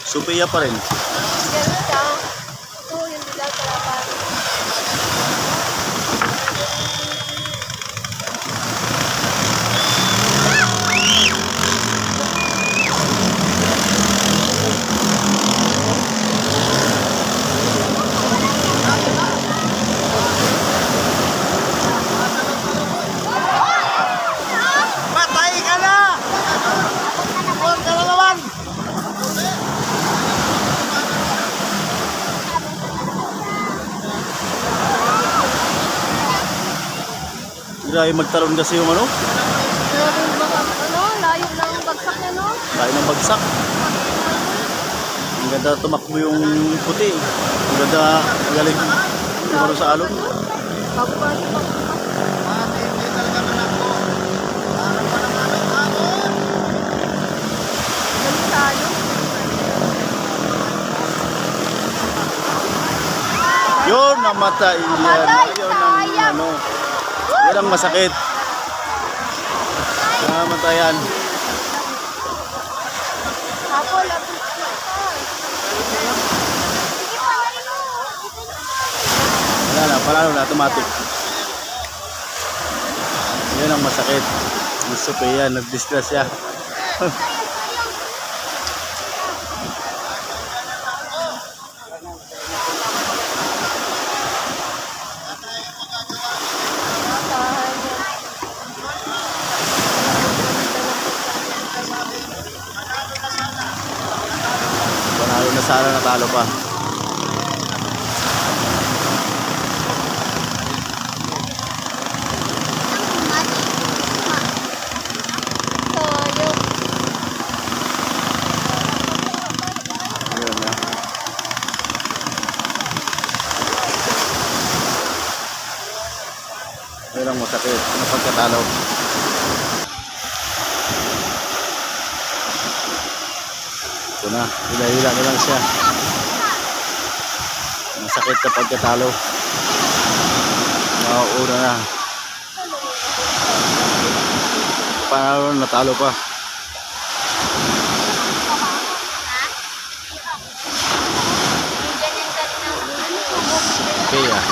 Sophia pa rin. Ganun ka. Ito, yung dilaw kalapan. Patay ka na! Huwag ka na naman! Grabe magtalon kasi yung ano, Grabe yung baka, layo ng bagsak niya, no? tayo ng bagsak. Ang ganda tumakbo yung puti. Ang ganda galing yung sa alon. Kapag, galing tayo. Yun, namatay yan. Namatay, Yun ang sayang. ano. Yun ang masakit. Namatayan. Apol, apol. Wala na, panalo na, automatic. Yun ang masakit. Gusto ko yan, nag-distress siya. Panalo na sana, natalo pa. Tayo. Yun na. Yun ang masakit. Ano pagkatalo? Ito na. Hila-hila na lang siya. Masakit sa pagkatalo. Nauuna na. Panalo, natalo pa. Okay ah.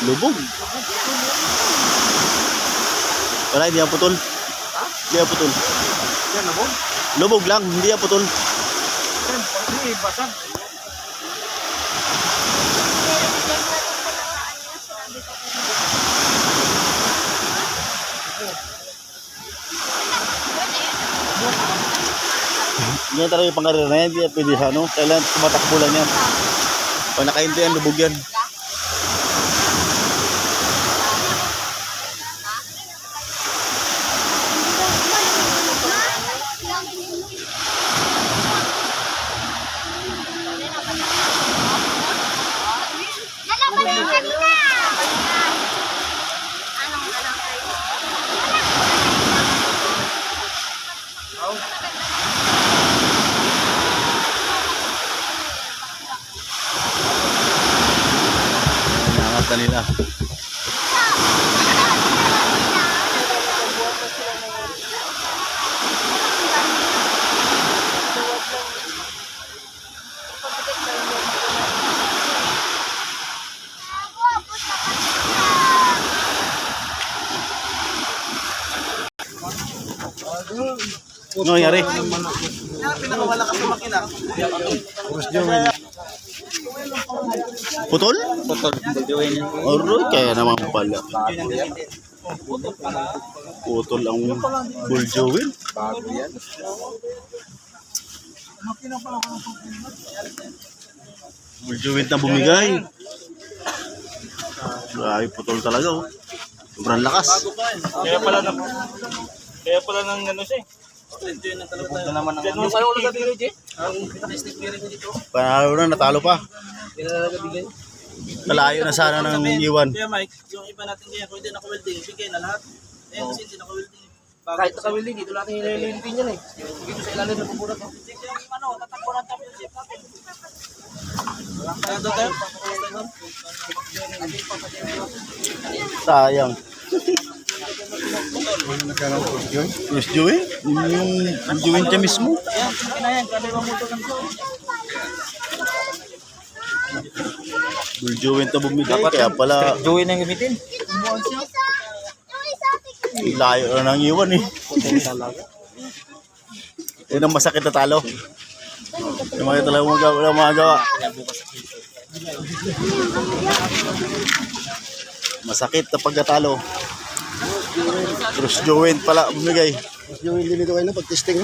Lubog. Wala, hindi ang putol. Hindi ang putol. Yan, nabog. Lubog lang, hindi ang putol. Yan, hindi, basag. Hindi na talaga yung pangarera na yan, hindi na pwede ano. Kailangan tumatakbo lang yan. Pag nakaintay yan, lubog yan. Inangat na nila. Ano nangyari? Pinakawala ka sa makina. Putol? Putol. Aroy, kaya naman pala. Putol ang buljowin. Bago yan. Buljowin na bumigay. Grabe, putol talaga oh. Sobrang lakas. Kaya pala nang ano siya. Lubog na naman ang ano. Ano ulit sa dito, Jay? Ang pinaka-stick meron dito. Panalo na, natalo pa. Pinalagabigay. Kalayo na sana ng iwan. Kaya Mike, yung iba natin kaya kung hindi naka-welding, bigay na lahat. Eh kasi hindi naka-welding. Kahit sa kawili, dito natin nililimpin yan eh. Dito sa ilalim ng buburat. Tatakbo ng championship natin. Kaya doon tayo? Sayang. Chris Joey? Yung Joey niya mismo. Yan, kinayan. Grabe mga motor ng show. Yung Joey ito bumigay. Kaya pala Joey na gamitin. layo na nang iwan eh. Yun ang masakit na talo. Yung mga talaga walang magawa. Masakit na pagkatalo. Cross joint pala bumigay. Yung hindi nito kayo na pag-testing.